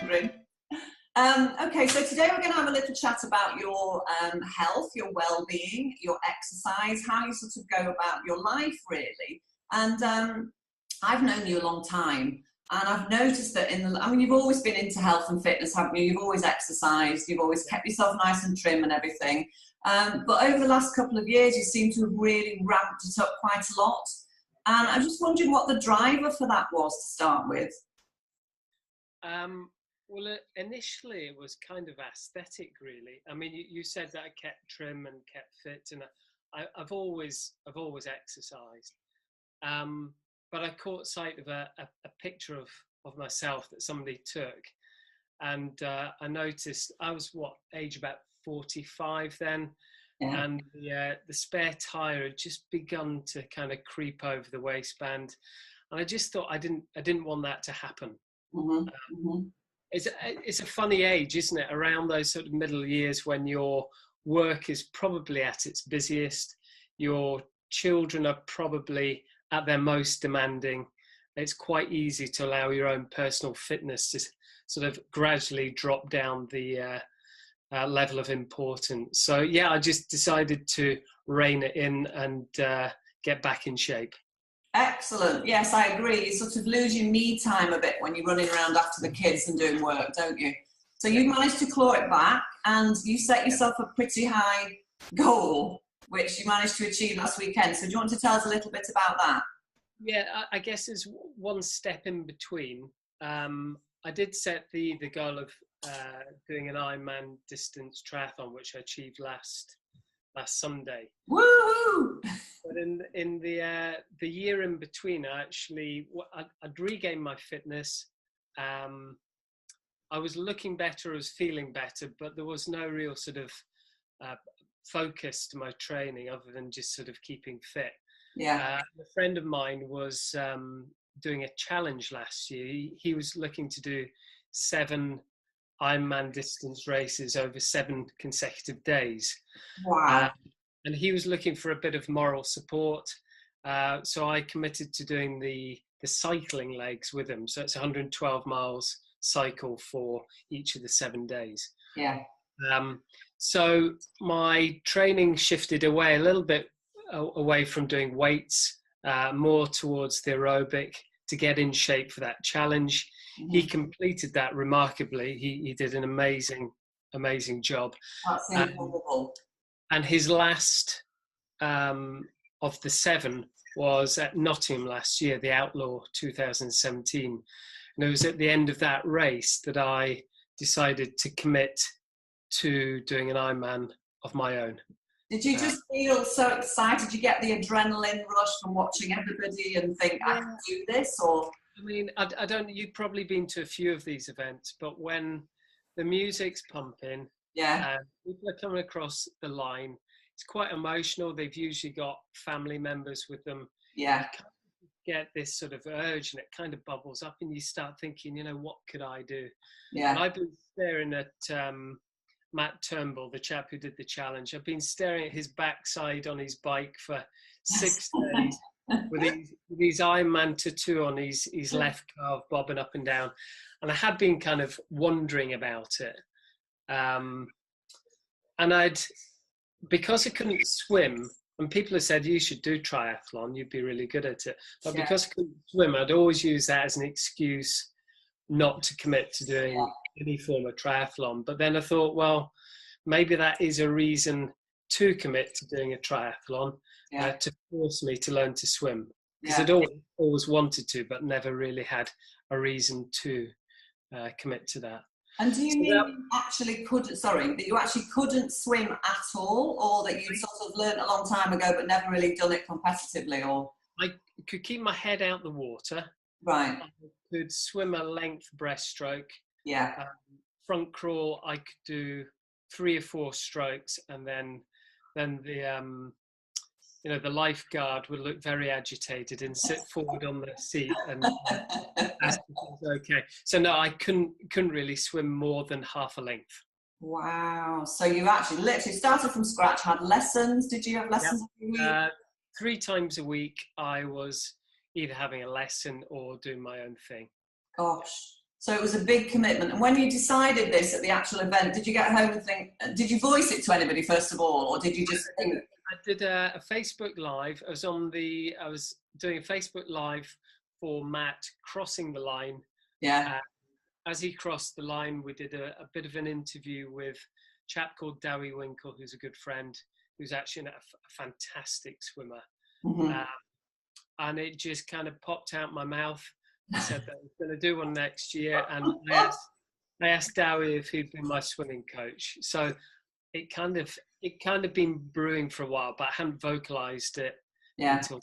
agree. Okay, so today we're going to have a little chat about your health, your well-being, your exercise, how you sort of go about your life, really. And I've known you a long time, and I've noticed that you've always been into health and fitness, haven't you? You've always exercised, you've always kept yourself nice and trim and everything. But over the last couple of years, you seem to have really ramped it up quite a lot. And I'm just wondering what the driver for that was to start with. Well, initially it was kind of aesthetic, really. I mean, you said that I kept trim and kept fit, and I've always exercised. But I caught sight of a picture of myself that somebody took, and I noticed I was age about 45 then. Yeah. And the spare tire had just begun to kind of creep over the waistband, and I just thought I didn't want that to happen. It's a funny age, isn't it? Around those sort of middle years when your work is probably at its busiest, your children are probably at their most demanding. It's quite easy to allow your own personal fitness to sort of gradually drop down the level of importance. So yeah, I just decided to rein it in and get back in shape. Excellent. Yes, I agree. You sort of lose your me time a bit when you're running around after the kids and doing work, don't you? So you managed to claw it back, and you set yourself a pretty high goal, which you managed to achieve last weekend. So do you want to tell us a little bit about that? Yeah, I guess there's one step in between. I did set the goal of doing an Ironman distance triathlon, which I achieved last Sunday. Woo! But in the year in between, I'd regained my fitness. I was looking better, I was feeling better, but there was no real sort of focus to my training other than just sort of keeping fit. Yeah. A friend of mine was doing a challenge last year. He was looking to do 7 Ironman distance races over 7 consecutive days. Wow. And he was looking for a bit of moral support. So I committed to doing the cycling legs with him. So it's 112 miles cycle for each of the 7 days. Yeah. So my training shifted away a little bit away from doing weights, more towards the aerobic to get in shape for that challenge. Mm-hmm. He completed that remarkably. He did an amazing job. That's incredible. And his last of the 7 was at Nottingham last year, the Outlaw 2017. And it was at the end of that race that I decided to commit to doing an Ironman of my own. Did you just feel so excited? Did you get the adrenaline rush from watching everybody and think, I can do this? Or I mean, I don't. You've probably been to a few of these events, but when the music's pumping, people are coming across the line. It's quite emotional. They've usually got family members with them. Yeah. You kind of get this sort of urge, and it kind of bubbles up, and you start thinking, what could I do? Yeah. And I've been staring at Matt Turnbull, the chap who did the challenge. I've been staring at his backside on his bike for 6 days with his Ironman tattoo on his left calf bobbing up and down. And I had been kind of wondering about it. And because I couldn't swim, and people have said, you should do triathlon, you'd be really good at it. But because I couldn't swim, I'd always use that as an excuse not to commit to doing any form of triathlon. But then I thought, well, maybe that is a reason to commit to doing a triathlon, to force me to learn to swim. Because I'd always wanted to, but never really had a reason to commit to that. And do you mean you actually couldn't swim at all, or that you sort of learned a long time ago but never really done it competitively? Or I could keep my head out the water. Right. I could swim a length breaststroke. Yeah. Front crawl, I could do 3 or 4 strokes, and then the the lifeguard would look very agitated and sit forward on the seat and ask if it was okay. So no, I couldn't really swim more than half a length. Wow. So you actually literally started from scratch, had lessons. Did you have lessons every week? 3 times a week I was either having a lesson or doing my own thing. Gosh. So it was a big commitment. And when you decided this at the actual event, did you get home and think, did you voice it to anybody first of all, or did you just think? I did a Facebook Live. I was doing a Facebook Live for Matt crossing the line. Yeah. As he crossed the line, we did a bit of an interview with a chap called Dowie Winkle, who's a good friend, who's actually a fantastic swimmer. Mm-hmm. And it just kind of popped out my mouth. I said that I was going to do one next year, and I asked Dowie if he'd be my swimming coach. So it kind of been brewing for a while, but I hadn't vocalized it until.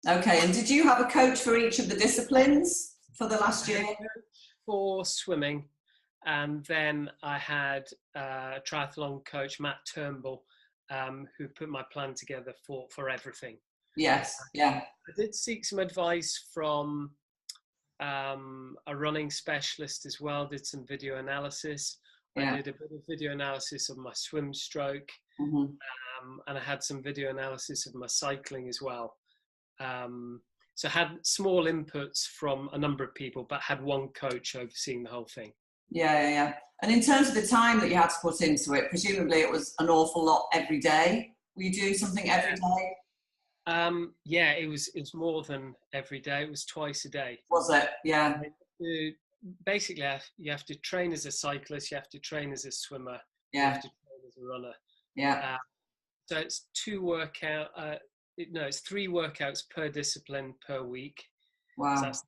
Okay, and did you have a coach for each of the disciplines for the last year? For swimming, and then I had a triathlon coach, Matt Turnbull, who put my plan together for everything. Yes, yeah. I did seek some advice from a running specialist as well, did some video analysis. Yeah. I did a bit of video analysis of my swim stroke, Mm-hmm. And I had some video analysis of my cycling as well. So I had small inputs from a number of people, but had one coach overseeing the whole thing. Yeah. And in terms of the time that you had to put into it, presumably it was an awful lot every day. Were you doing something every day? Yeah, it was more than every day. It was twice a day. Was it? Yeah. Basically, you have to train as a cyclist, you have to train as a swimmer, yeah. You have to train as a runner. Yeah. So it's it's 3 workouts per discipline per week. Wow. So that's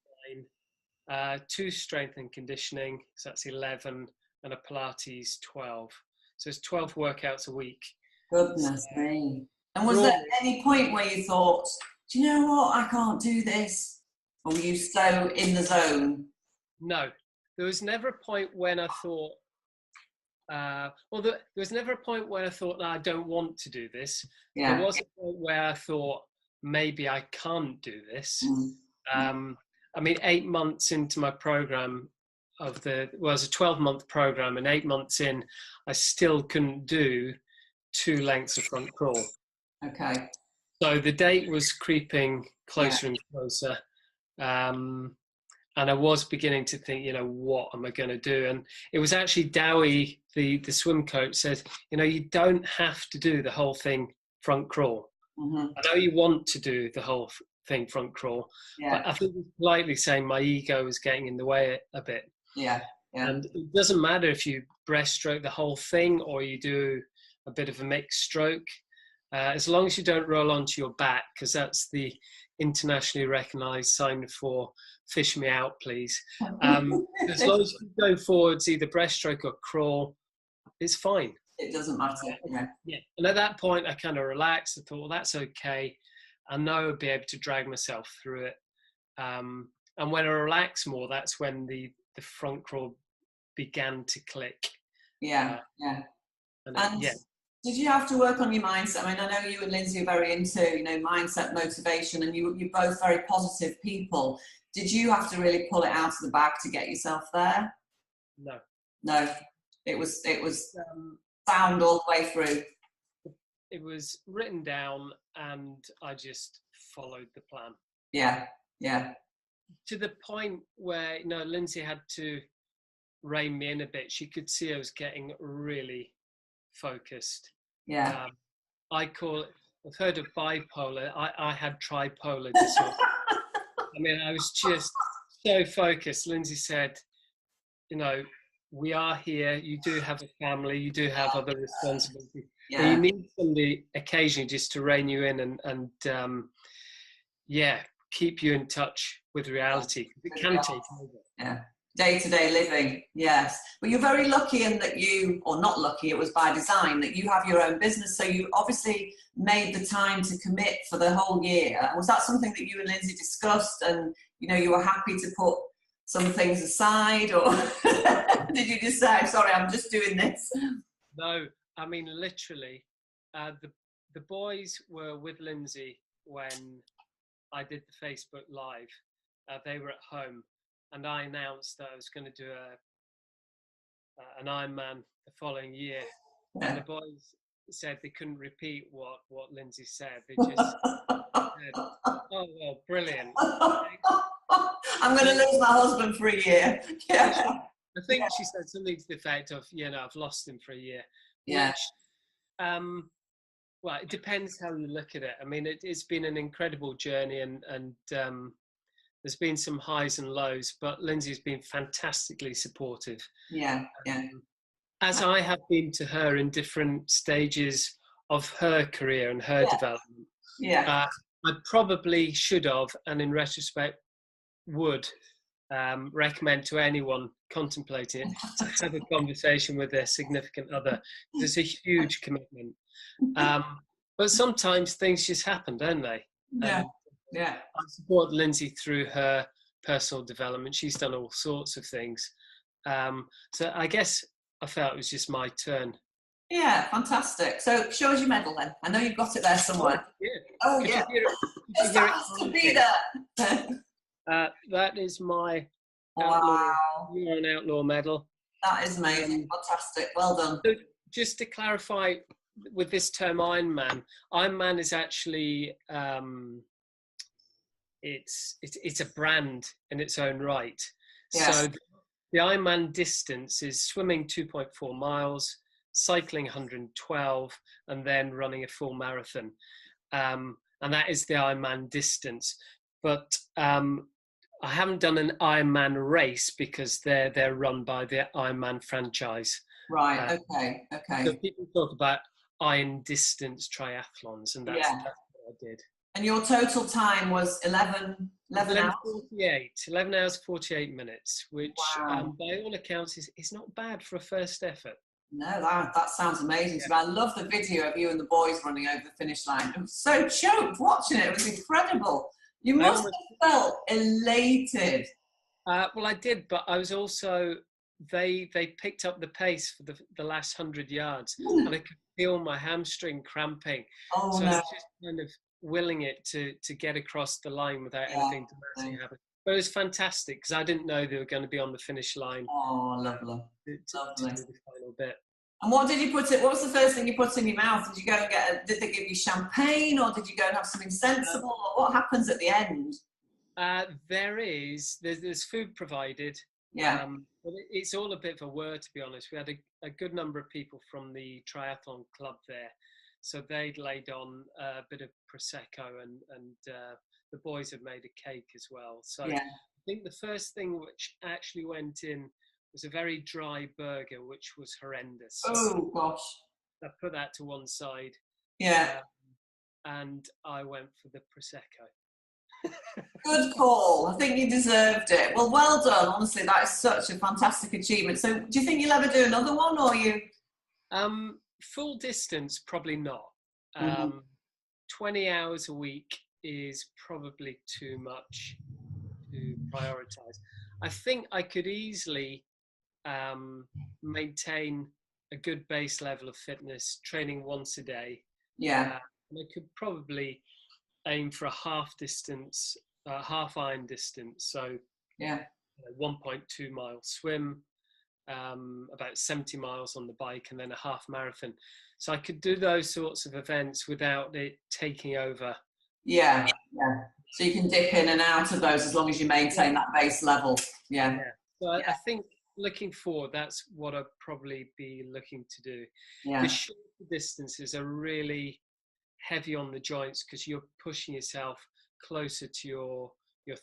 9. 2 strength and conditioning, so that's 11, and a Pilates 12. So it's 12 workouts a week. Goodness me. And was there any point where you thought, do you know what, I can't do this? Or were you so in the zone? No, there was never a point when I thought, there was never a point when I thought, no, I don't want to do this. Yeah. There was a point where I thought, maybe I can't do this. Mm. I mean, 8 months into my program it was a 12-month program, and 8 months in, I still couldn't do 2 lengths of front crawl. Okay. So the date was creeping closer and closer. And I was beginning to think, what am I going to do? And it was actually Dowie, the swim coach, said, you don't have to do the whole thing front crawl. Mm-hmm. I know you want to do the whole thing front crawl, but I think it's politely saying my ego is getting in the way a bit. Yeah. And it doesn't matter if you breaststroke the whole thing or you do a bit of a mixed stroke, as long as you don't roll onto your back, because that's the internationally recognized sign for fish me out, please. As long as you go forwards, either breaststroke or crawl, it's fine. It doesn't matter. Yeah. And at that point, I kind of relaxed. I thought, well, that's okay. I know I'll be able to drag myself through it. And when I relax more, that's when the front crawl began to click. Yeah. And did you have to work on your mindset? I mean, I know you and Lindsay are very into, mindset, motivation, and you're both very positive people. Did you have to really pull it out of the bag to get yourself there? No. It was sound all the way through. It was written down, and I just followed the plan. Yeah. To the point where, Lindsay had to rein me in a bit. She could see I was getting really focused. Yeah. I've heard of bipolar. I had tripolar disorder. I mean, I was just so focused. Lindsay said, we are here. You do have a family. You do have other responsibilities. Yeah. You need somebody occasionally just to rein you in and keep you in touch with reality. It can take over. Yeah. Day-to-day living, yes. But you're very lucky in that or not lucky, it was by design, that you have your own business. So you obviously made the time to commit for the whole year. Was that something that you and Lindsay discussed, and you were happy to put some things aside, or did you just say, sorry, I'm just doing this? No, I mean, literally, the boys were with Lindsay when I did the Facebook Live. They were at home. And I announced that I was going to do an Ironman the following year. Yeah. And the boys said they couldn't repeat what Lindsay said. They just said, oh, well, brilliant. I'm going to lose my husband for a year. Yeah. I think she said something to the effect of, I've lost him for a year. Yeah. Which, well, it depends how you look at it. I mean, it's been an incredible journey, and there's been some highs and lows, but Lindsay's been fantastically supportive. Yeah, yeah. As I have been to her in different stages of her career and her development. Yeah. I probably should have, and in retrospect would recommend to anyone contemplating it to have a conversation with their significant other. It's a huge commitment. But sometimes things just happen, don't they? Yeah. Yeah. I support Lindsay through her personal development. She's done all sorts of things. So I guess I felt it was just my turn. Yeah, fantastic. So show us your medal then. I know you've got it there somewhere. Oh, yeah. It has to be there. That is my You're an Outlaw medal. That is amazing. Fantastic. Well done. So just to clarify with this term Ironman is actually it's a brand in its own right. Yes. So the Ironman distance is swimming 2.4 miles, cycling 112, and then running a full marathon. And that is the Ironman distance. But I haven't done an Ironman race because they're run by the Ironman franchise. Right, okay. So people talk about iron distance triathlons, and that's what I did. And your total time was 11 hours? 11 hours, 48 minutes, which by all accounts is not bad for a first effort. No, that sounds amazing. So I love the video of you and the boys running over the finish line. I was so choked watching it. It was incredible. You must have felt elated. Well, I did, but I was also, they picked up the pace for the last 100 yards, and I could feel my hamstring cramping. So I was just kind of willing it to get across the line without anything dramatic happening. But it was fantastic because I didn't know they were going to be on the finish line. Oh, lovely. To do the final bit. And what did you put it? What was the first thing you put in your mouth? Did you go and did they give you champagne, or did you go and have something sensible? Or what happens at the end? There's food provided. Yeah. But it's all a bit of a whir, to be honest. We had a good number of people from the triathlon club there, so they'd laid on a bit of prosecco, and the boys had made a cake as well. So I think the first thing which actually went in was a very dry burger, which was horrendous. Oh gosh! I put that to one side. Yeah. And I went for the prosecco. Good call. I think you deserved it. Well done. Honestly, that is such a fantastic achievement. So, do you think you'll ever do another one, or you? Full distance, probably not. 20 hours a week is probably too much to prioritize. I think I could easily maintain a good base level of fitness, training once a day. Yeah. And I could probably aim for a half iron distance. So 1.2 mile swim, about 70 miles on the bike, and then a half marathon. So I could do those sorts of events without it taking over. Yeah. So you can dip in and out of those as long as you maintain that base level. Yeah. So I think looking forward, that's what I'd probably be looking to do. Yeah. The shorter distances are really heavy on the joints because you're pushing yourself closer to your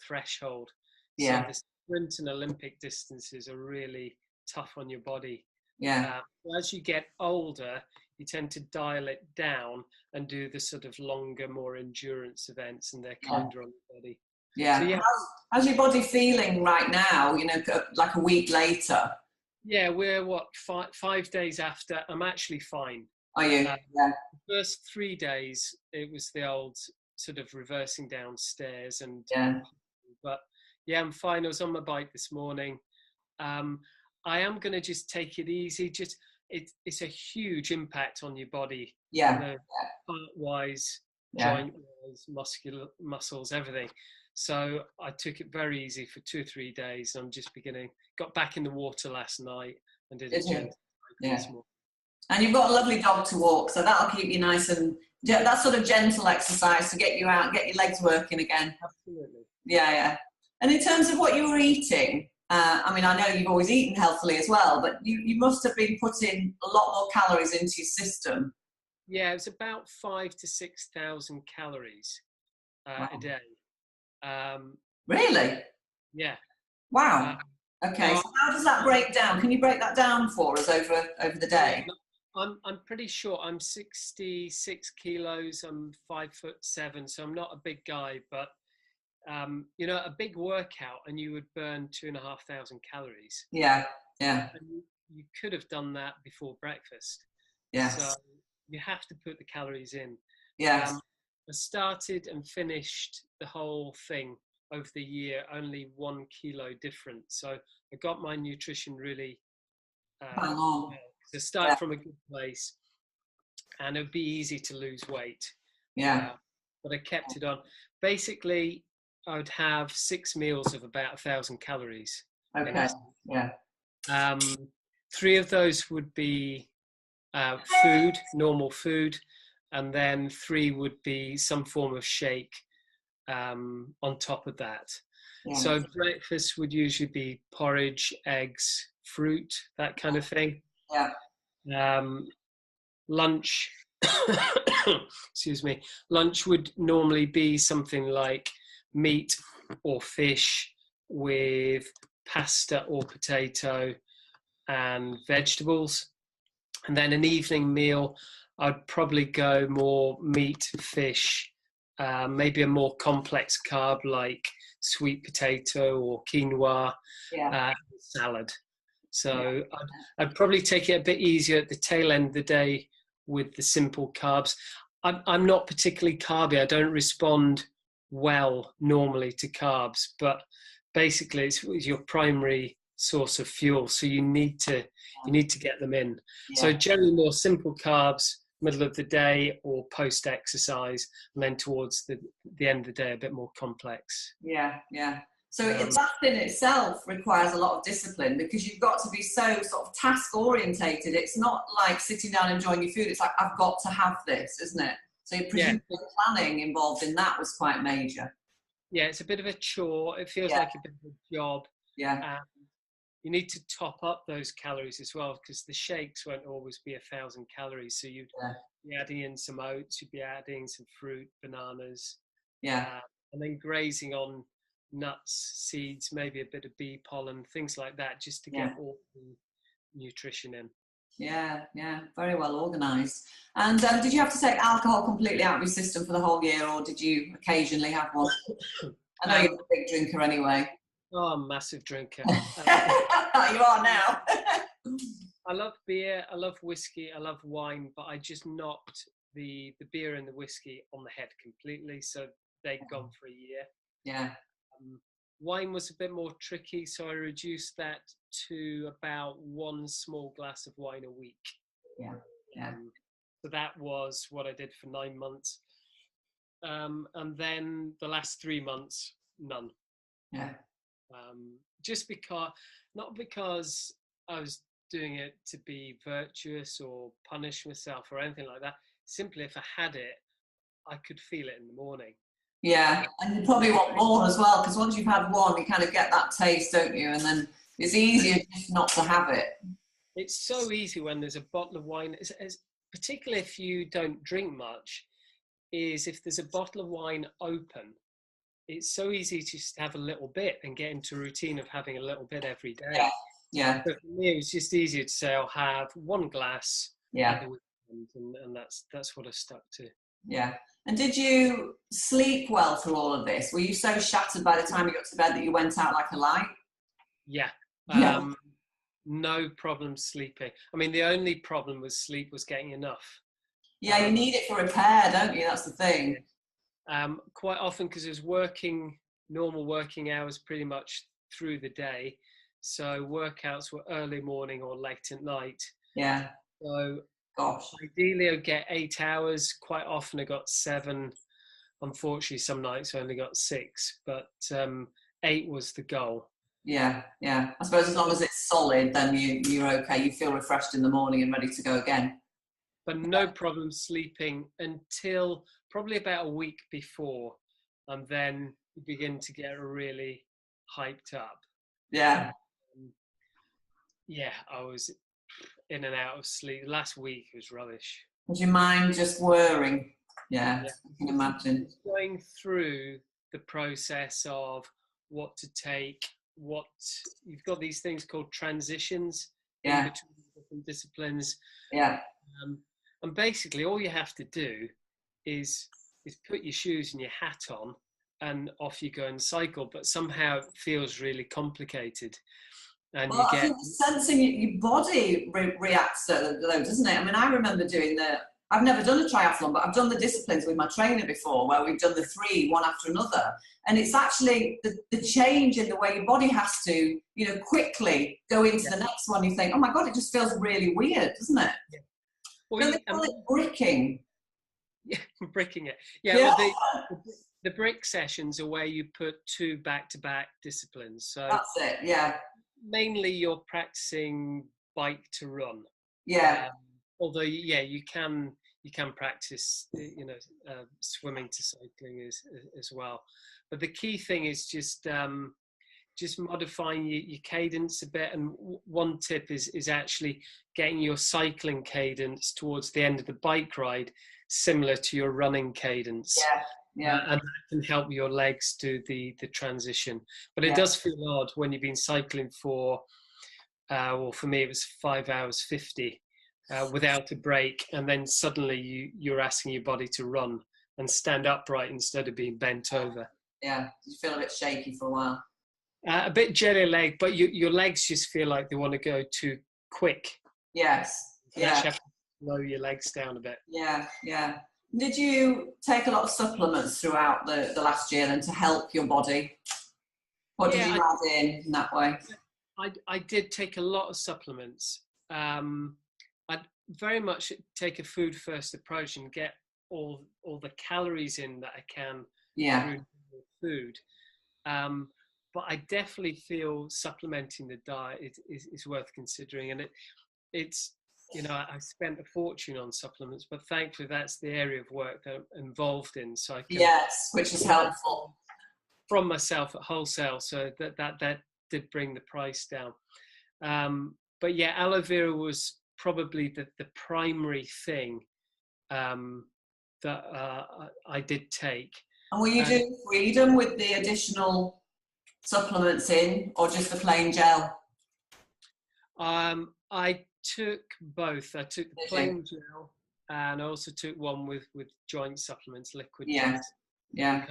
threshold. Yeah. So the sprint and Olympic distances are really tough on your body. Yeah. As you get older, you tend to dial it down and do the sort of longer, more endurance events, and they're kinder on the body. Yeah. So, how's your body feeling right now, like a week later? Yeah, we're 5 days after. I'm actually fine. Are you? The first 3 days, it was the old sort of reversing downstairs. But yeah, I'm fine. I was on my bike this morning. I am going to just take it easy. It's a huge impact on your body. Heart-wise, joint-wise, muscles, everything. So I took it very easy for 2 or 3 days. I'm just got back in the water last night and did a gentle this morning. And you've got a lovely dog to walk, so that'll keep you nice and that sort of gentle exercise to get you out, get your legs working again. Absolutely. Yeah. And in terms of what you were eating, I mean, I know you've always eaten healthily as well, but you must have been putting a lot more calories into your system. Yeah, it was about 5 to 6,000 calories Wow. a day. Really? Yeah. Wow. Okay, Now, so how does that break down? Can you break that down for us over the yeah, day? I'm pretty sure I'm 66 kilos. I'm 5'7", so I'm not a big guy, but you know, a big workout and you would burn 2,500 calories. Yeah, yeah, And you could have done that before breakfast. So yes, you have to put the calories in. yes. I started and finished the whole thing over the year, only 1 kilo different. So I got my nutrition really Bang well. on. To Yeah, start from a good place, and it'd be easy to lose weight. yeah. But I kept it on. Basically, I would have 6 meals of about 1,000 calories in Okay, it. yeah, 3 of those would be food, normal food, and then 3 would be some form of shake on top of that. yeah, So breakfast would usually be porridge, eggs, fruit, that kind of thing. yeah, Um, lunch, excuse me, lunch would normally be something like meat or fish with pasta or potato and vegetables. And then an evening meal, I'd probably go more meat, fish, maybe a more complex carb like sweet potato or quinoa, yeah, salad. yeah, So I'd probably take it a bit easier at the tail end of the day with the simple carbs. I'm not particularly carby. I don't respond well normally to carbs, but basically it's your primary source of fuel. So you need to get them in. So yeah, generally more simple carbs, middle of the day or post exercise, and then towards the end of the day a bit more complex. yeah, yeah. So Um, that in itself requires a lot of discipline because you've got to be so sort of task orientated. It's not like sitting down and enjoying your food. It's like, I've got to have this, isn't it? So yeah, presumably the planning involved in that was quite major. yeah, it's a bit of a chore. It feels Yeah, like a bit of a job. yeah, And you need to top up those calories as well because the shakes won't always be 1,000 calories. So you'd yeah, be adding in some oats, you'd be adding some fruit, bananas, yeah, and then grazing on nuts, seeds, maybe a bit of bee pollen, things like that, just to yeah. get all the nutrition in. Yeah, yeah, very well organised. And did you have to take alcohol completely out of your system for the whole year, or did you occasionally have one? I know you're Um, a big drinker anyway. oh, I'm a massive drinker. You are now. I love beer, I love whiskey, I love wine, but I just knocked the beer and the whiskey on the head completely. So they'd gone for a year. Yeah, Wine was a bit more tricky, so I reduced that to about 1 small glass of wine a week. yeah, yeah, So that was what I did for 9 months. And then the last 3 months, none. yeah, Just because, not because I was doing it to be virtuous or punish myself or anything like that. Simply, if I had it, I could feel it in the morning. yeah. And you probably want more as well, because once you've had one, you kind of get that taste, don't you? And then it's easier just not to have it. It's so easy when there's a bottle of wine, particularly if you don't drink much, is if there's a bottle of wine open, it's so easy to just have a little bit and get into a routine of having a little bit every Yeah, day. yeah, So for me, it was just easier to say I'll have one glass at yeah, the weekend, and that's what I stuck to. yeah. And did you sleep well through all of this? Were you so shattered by the time you got to bed that you went out like a light? Yeah. Yeah. No problem sleeping. I mean, the only problem with sleep was getting enough. Yeah, you need it for repair, don't you? That's the thing. Quite often, because I was normal working hours pretty much through the day. So workouts were early morning or late at night. Yeah. So Gosh. ideally I'd get 8 hours. Quite often I got 7. Unfortunately, some nights I only got 6, but 8 was the goal. Yeah, yeah. I suppose as long as it's solid, then you're okay. You feel refreshed in the morning and ready to go again. But no problem sleeping until probably about a week before, and then you begin to get a really hyped up. Yeah. Yeah, I was in and out of sleep. Last week was rubbish. Was your mind just whirring? Yeah, Yeah. I can imagine. It's going through the process of what to take, you've got these things called transitions in between different disciplines. Yeah. And basically all you have to do is put your shoes and your hat on and off you go and cycle, but somehow it feels really complicated. And well, I think sensing your body reacts to though, doesn't it? I mean, I remember doing I've never done a triathlon, but I've done the disciplines with my trainer before, where we've done the 3, one after another. And it's actually the change in the way your body has to, quickly go into the next one. You think, oh my God, it just feels really weird, doesn't it? Yeah. Well, they call it bricking. Yeah, bricking it. Yeah, well, the brick sessions are where you put 2 back-to-back disciplines. So that's it, yeah. Mainly you're practicing bike to run. Yeah. Although, yeah, you can practice, swimming to cycling as well. But the key thing is just modifying your cadence a bit. And one tip is actually getting your cycling cadence towards the end of the bike ride similar to your running cadence. Yeah. And that can help your legs do the transition. But it does feel odd when you've been cycling for, for me it was 5 hours 50 without a break, and then suddenly you're asking your body to run and stand upright instead of being bent over. Yeah, you feel a bit shaky for a while. A bit jelly leg, but your legs just feel like they want to go too quick. Yes. You actually have to slow your legs down a bit. Yeah. Did you take a lot of supplements throughout the last year then to help your body? What did you add in that way? I did take a lot of supplements. I'd very much take a food first approach and get all the calories in that I can through food. But I definitely feel supplementing the diet is worth considering. And it's I spent a fortune on supplements, but thankfully that's the area of work that I'm involved in. So I can, which is helpful. From myself at wholesale, so that did bring the price down. But yeah, aloe vera was probably the primary thing that I did take. And were you doing Freedom with the additional supplements in, or just the plain gel? I took both. I took the plain gel, and I also took one with joint supplements, liquid joints. Yeah.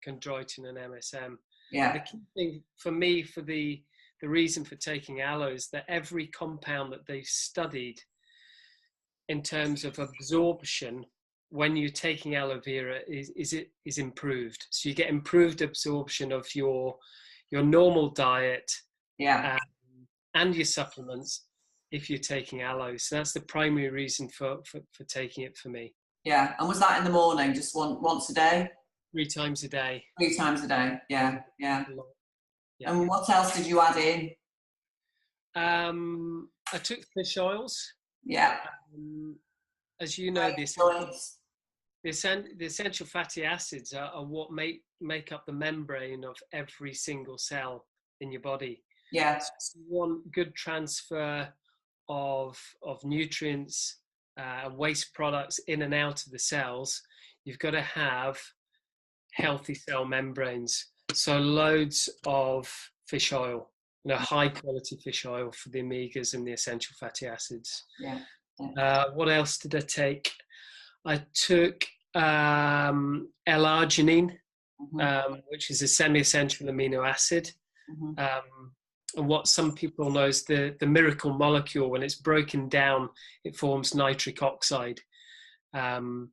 Chondroitin and MSM. Yeah. The key thing for me, for the reason for taking aloe, is that every compound that they've studied in terms of absorption when you're taking aloe vera is improved. So you get improved absorption of your normal diet and your supplements if you're taking aloe. So that's the primary reason for taking it for me. Yeah. And was that in the morning, just once a day? 3 times a day. 3 times a day. Yeah. And what else did you add in? I took fish oils. Yeah. As you know, the essential fatty acids are what make up the membrane of every single cell in your body. Yeah. So you want good transfer of nutrients, waste products in and out of the cells. You've got to have healthy cell membranes. So loads of fish oil, high quality fish oil for the omegas and the essential fatty acids. Yeah. What else did I take? I took L-arginine, which is a semi-essential amino acid. And what some people know is the miracle molecule. When it's broken down, it forms nitric oxide. And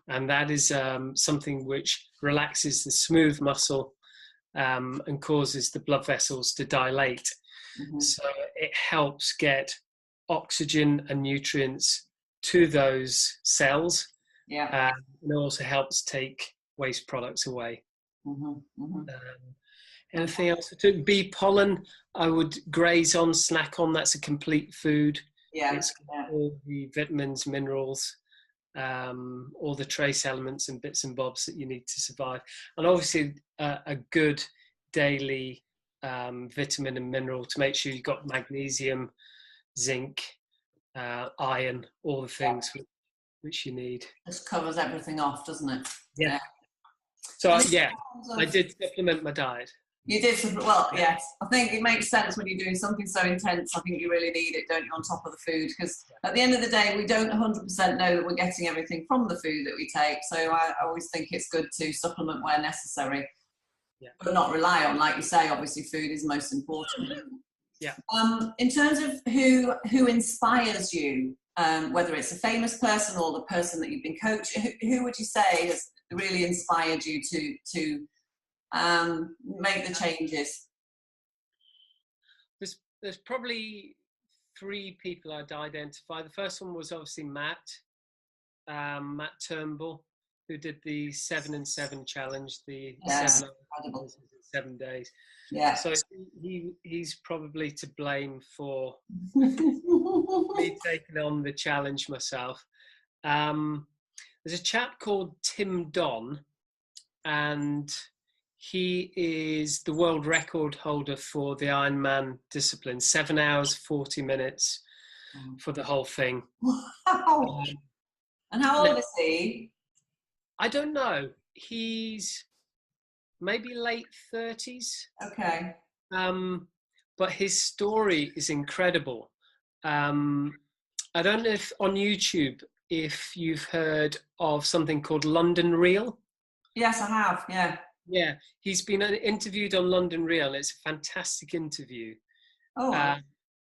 that is something which relaxes the smooth muscle and causes the blood vessels to dilate. So it helps get oxygen and nutrients to those cells. And it also helps take waste products away. Anything else? I took bee pollen. I would graze on, snack on. That's a complete food. It's got all the vitamins, minerals, all the trace elements and bits and bobs that you need to survive. And obviously a good daily vitamin and mineral to make sure you've got magnesium, zinc, iron, all the things which you need. Just covers everything off, doesn't it? Yeah. So yeah, of, I did supplement my diet. You did, well, yes. I think it makes sense when you're doing something so intense. I think you really need it, don't you, on top of the food? Because at the end of the day, we don't 100% know that we're getting everything from the food that we take. So I always think it's good to supplement where necessary, but not rely on, like you say, obviously food is most important. Yeah. In terms of who inspires you, whether it's a famous person or the person that you've been coaching, who would you say has really inspired you to make the changes? There's probably 3 people I'd identify. The first one was obviously Matt Turnbull, who did the 7 and 7 challenge, the 7 days. Yeah. So he's probably to blame for me taking on the challenge myself. There's a chap called Tim Don, and he is the world record holder for the Ironman discipline, 7 hours, 40 minutes for the whole thing. Wow. And how old is he? I don't know. He's maybe late 30s. Okay. But his story is incredible. I don't know if on YouTube, if you've heard of something called London Reel. Yes, I have. Yeah. Yeah, he's been interviewed on London Reel. It's a fantastic interview. Oh.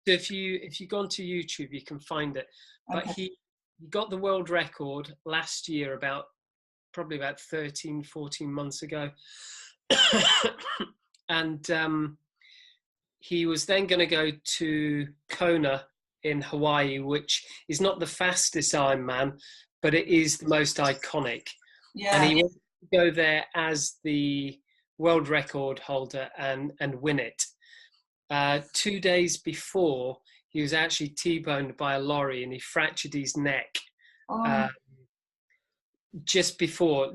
So if you go onto YouTube, you can find it. But he got the world record last year, probably about 13, 14 months ago. And he was then going to go to Kona in Hawaii, which is not the fastest Ironman, but it is the most iconic. Yeah. And he wanted to go there as the world record holder and win it. 2 days before, he was actually T-boned by a lorry and he fractured his neck. Just before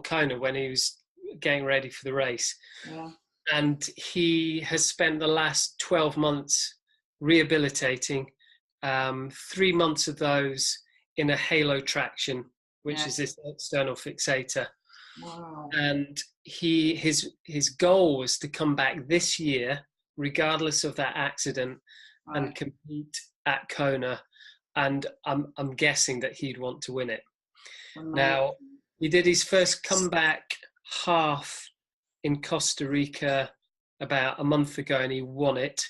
Kona, when he was getting ready for the race. Yeah. And he has spent the last 12 months rehabilitating, 3 months of those in a halo traction, which is this external fixator. Wow. And his goal was to come back this year, regardless of that accident, and compete at Kona. And I'm guessing that he'd want to win it. Now, he did his first comeback half in Costa Rica about a month ago, and he won it.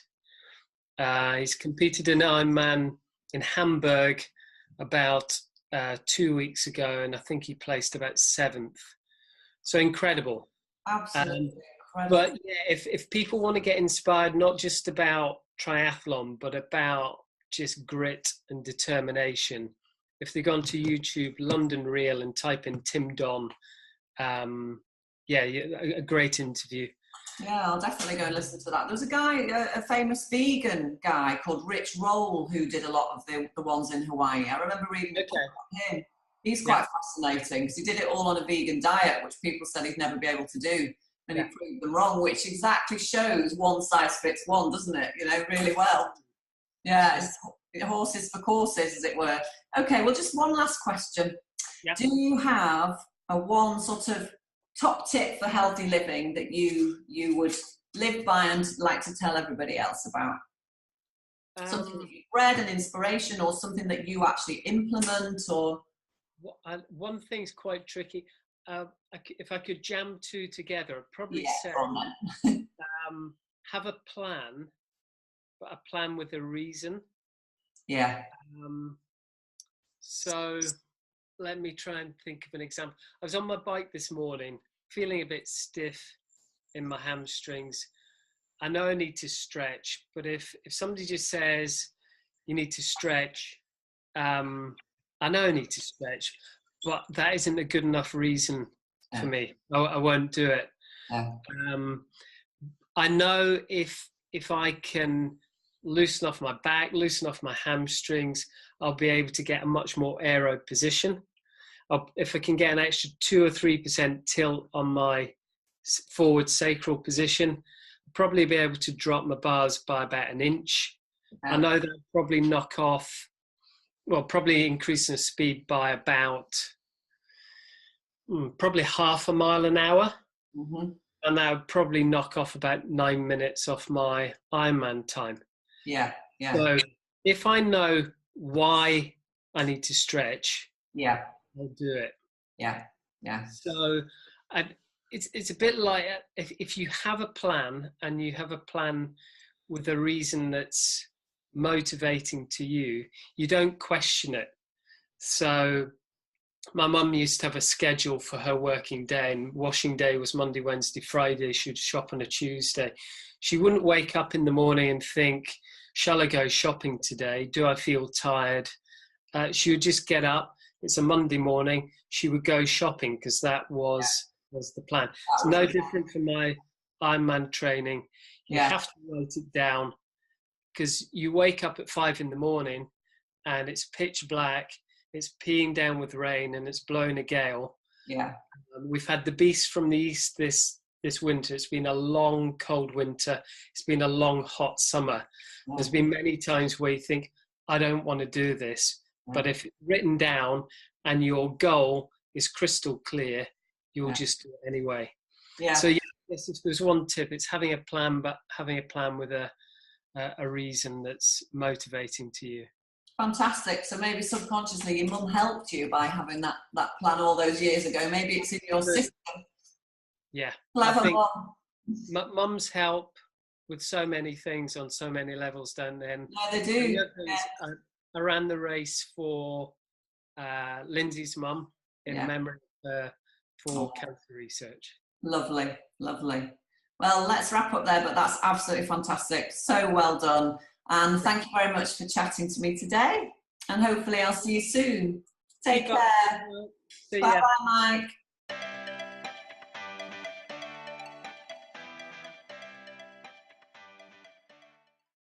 He's competed in Ironman in Hamburg about 2 weeks ago, and I think he placed about 7th. So incredible. Absolutely incredible. But yeah, if people want to get inspired, not just about triathlon, but about just grit and determination, if they go onto YouTube, London Reel, and type in Tim Don, a great interview. Yeah, I'll definitely go and listen to that. There was a guy, a famous vegan guy called Rich Roll, who did a lot of the ones in Hawaii. I remember reading a book about him. He's quite fascinating because he did it all on a vegan diet, which people said he'd never be able to do. And he proved them wrong, which exactly shows one size fits one, doesn't it? Really well. Yeah, it's horses for courses, as it were. Okay, well, just one last question. Yeah. Do you have a one sort of top tip for healthy living that you would live by and like to tell everybody else about? Something that you've read, an inspiration, or something that you actually implement, or... One thing's quite tricky. If I could jam 2 together, I'd probably say have a plan, but a plan with a reason. Yeah. So let me try and think of an example. I was on my bike this morning, feeling a bit stiff in my hamstrings. I know I need to stretch, but if somebody just says you need to stretch, I know I need to stretch, but that isn't a good enough reason for me. I won't do it. I know if I can loosen off my back, loosen off my hamstrings, I'll be able to get a much more aero position. If I can get an extra 2 or 3% tilt on my forward sacral position. Probably be able to drop my bars by about 1 inch. I know that I'll probably knock off, well, probably increasing the speed by about probably half a mile an hour. Mm-hmm. And that would probably knock off about 9 minutes off my Ironman time. Yeah, yeah. So if I know why I need to stretch, yeah, I'll do it. Yeah, yeah. So it's a bit like if you have a plan and you have a plan with a reason that's motivating to you, you don't question it. So my mum used to have a schedule for her working day, and washing day was Monday, Wednesday, Friday. She'd shop on a Tuesday. She wouldn't wake up in the morning and think, shall I go shopping today? Do I feel tired? She would just get up. It's a Monday morning. She would go shopping because that was the plan. It's no different from my Ironman training. You have to write it down, because you wake up at 5 in the morning and it's pitch black, it's peeing down with rain, and it's blowing a gale. Yeah. We've had the beast from the east this winter. It's been a long, cold winter. It's been a long, hot summer. Yeah. There's been many times where you think, I don't want to do this. Yeah. But if it's written down and your goal is crystal clear, you'll just do it anyway. Yeah. So yes, if there's one tip, it's having a plan, but having a plan with a reason that's motivating to you. Fantastic. So maybe subconsciously your mum helped you by having that plan all those years ago. Maybe it's in your system. Yeah. Clever mum. Mums help with so many things on so many levels, don't they? And no, they do. I ran the race for Lindsay's mum in memory of her for cancer research. Lovely, lovely. Well, let's wrap up there, but that's absolutely fantastic. So well done. And thank you very much for chatting to me today. And hopefully I'll see you soon. Take care. Bye-bye, Mike.